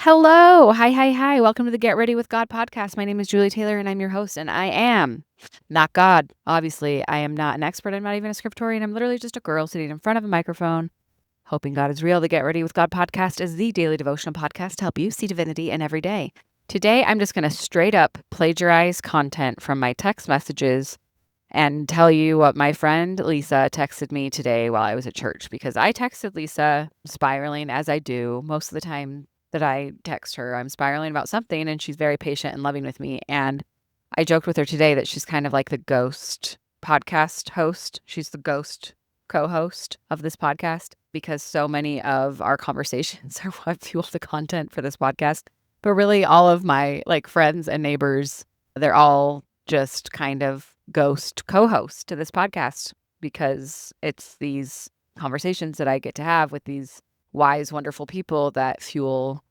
Hello. Hi, hi, hi. Welcome to the Get Ready with God podcast. My name is Julie Taylor and I'm your host, and I am not God. Obviously, I am not an expert. I'm not even a scriptorian. I'm literally just a girl sitting in front of a microphone, hoping God is real. The Get Ready with God podcast is the daily devotional podcast to help you see divinity in every day. Today, I'm just going to straight up plagiarize content from my text messages and tell you what my friend Lisa texted me today while I was at church, because I texted Lisa spiraling as I do most of the time that I text her. I'm spiraling about something and she's very patient and loving with me. And I joked with her today that she's kind of like the ghost podcast host. She's the ghost co-host of this podcast because so many of our conversations are what fuel the content for this podcast. But really all of my friends and neighbors, they're all just kind of ghost co-host to this podcast because it's these conversations that I get to have with these wise, wonderful people that fuel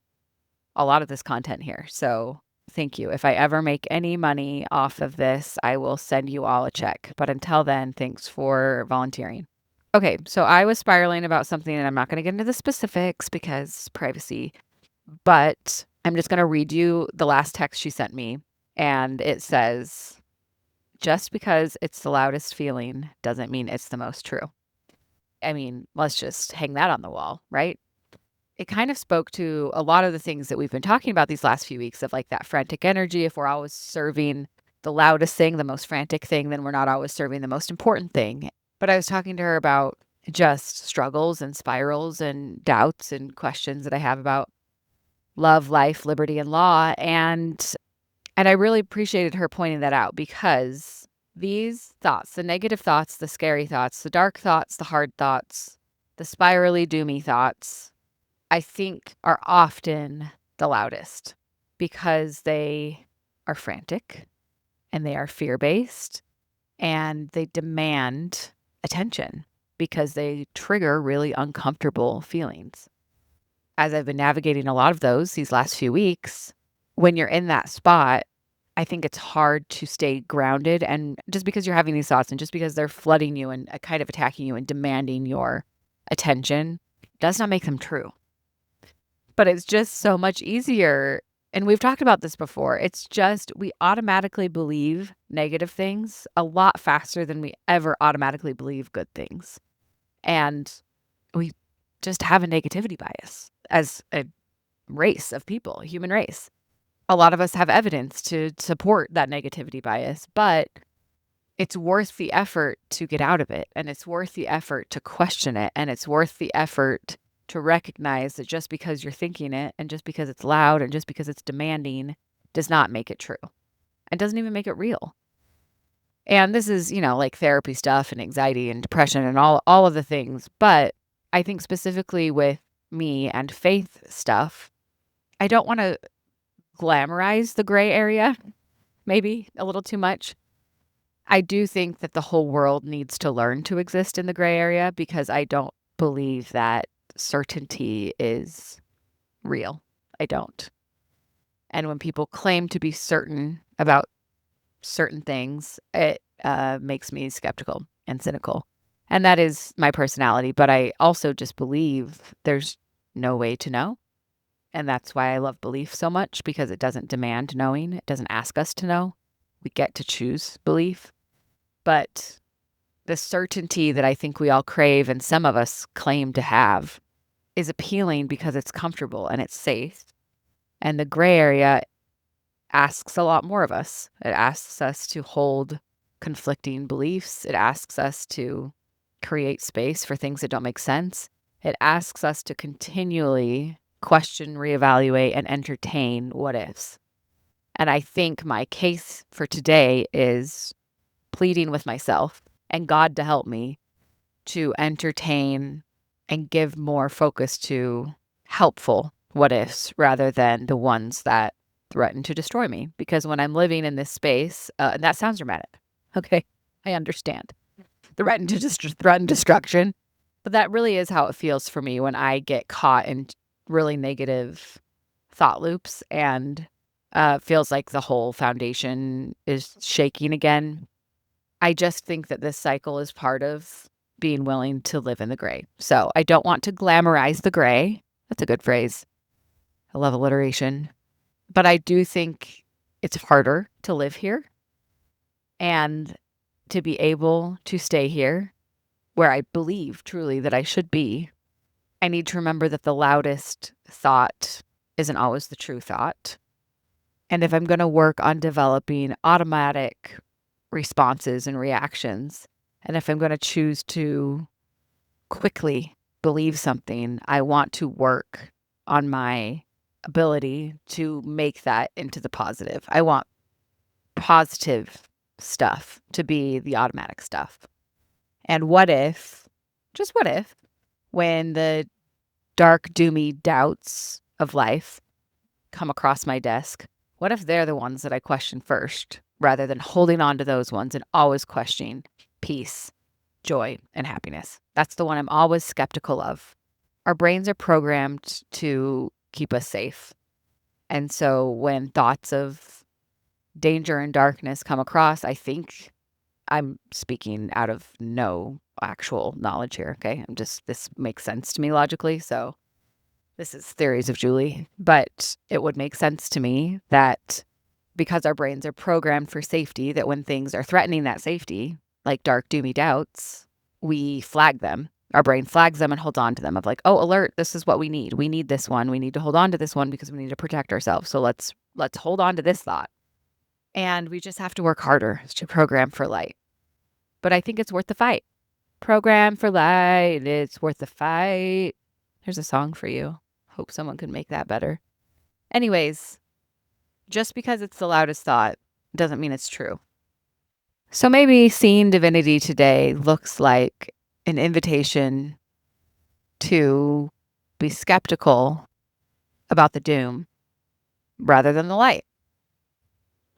a lot of this content here. So thank you. If I ever make any money off of this, I will send you all a check. But until then, thanks for volunteering. Okay, so I was spiraling about something, and I'm not going to get into the specifics because privacy, but I'm just going to read you the last text she sent me. And it says, just because it's the loudest feeling doesn't mean it's the most true. I mean, let's just hang that on the wall, right? It kind of spoke to a lot of the things that we've been talking about these last few weeks of that frantic energy. If we're always serving the loudest thing, the most frantic thing, then we're not always serving the most important thing. But I was talking to her about just struggles and spirals and doubts and questions that I have about love, life, liberty, and law. And I really appreciated her pointing that out, because these thoughts, the negative thoughts, the scary thoughts, the dark thoughts, the hard thoughts, the spirally doomy thoughts, I think are often the loudest because they are frantic and they are fear-based and they demand attention because they trigger really uncomfortable feelings. As I've been navigating a lot of those these last few weeks, when you're in that spot, I think it's hard to stay grounded. And just because you're having these thoughts and just because they're flooding you and kind of attacking you and demanding your attention does not make them true. But it's just so much easier. And we've talked about this before. It's just we automatically believe negative things a lot faster than we ever automatically believe good things. And we just have a negativity bias as a race of people, a human race. A lot of us have evidence to support that negativity bias, but it's worth the effort to get out of it. And it's worth the effort to question it. And it's worth the effort to recognize that just because you're thinking it and just because it's loud and just because it's demanding does not make it true and doesn't even make it real. And this is, like therapy stuff and anxiety and depression and all of the things. But I think specifically with me and faith stuff, I don't want to glamorize the gray area, maybe a little too much. I do think that the whole world needs to learn to exist in the gray area because I don't believe that certainty is real. I don't. And when people claim to be certain about certain things, it makes me skeptical and cynical. And that is my personality. But I also just believe there's no way to know. And that's why I love belief so much, because it doesn't demand knowing. It doesn't ask us to know. We get to choose belief. But the certainty that I think we all crave and some of us claim to have is appealing because it's comfortable and it's safe. And the gray area asks a lot more of us. It asks us to hold conflicting beliefs. It asks us to create space for things that don't make sense. It asks us to continually question, reevaluate, and entertain what ifs. And I think my case for today is pleading with myself and God to help me to entertain and give more focus to helpful what ifs rather than the ones that threaten to destroy me. Because when I'm living in this space, and that sounds dramatic. Okay, I understand. Threaten destruction. But that really is how it feels for me when I get caught in really negative thought loops and feels like the whole foundation is shaking again. I just think that this cycle is part of being willing to live in the gray. So I don't want to glamorize the gray. That's a good phrase. I love alliteration. But I do think it's harder to live here and to be able to stay here where I believe truly that I should be. I need to remember that the loudest thought isn't always the true thought. And if I'm going to work on developing automatic responses and reactions, and if I'm going to choose to quickly believe something, I want to work on my ability to make that into the positive. I want positive stuff to be the automatic stuff. And what if, just what if, when the dark, doomy doubts of life come across my desk, what if they're the ones that I question first, rather than holding on to those ones and always questioning peace, joy, and happiness? That's the one I'm always skeptical of. Our brains are programmed to keep us safe. And so when thoughts of danger and darkness come across, I think I'm speaking out of no actual knowledge here, okay? This makes sense to me logically, so this is theories of Julie, but it would make sense to me that because our brains are programmed for safety, that when things are threatening that safety, like dark, doomy doubts, we flag them. Our brain flags them and holds on to them of like, oh, alert, this is what we need. We need this one. We need to hold on to this one because we need to protect ourselves. So let's hold on to this thought. And we just have to work harder to program for light. But I think it's worth the fight. Program for light. It's worth the fight. There's a song for you. Hope someone could make that better. Anyways, just because it's the loudest thought doesn't mean it's true. So maybe seeing divinity today looks like an invitation to be skeptical about the doom rather than the light.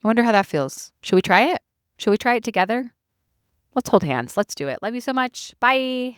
I wonder how that feels. Should we try it? Should we try it together? Let's hold hands. Let's do it. Love you so much. Bye.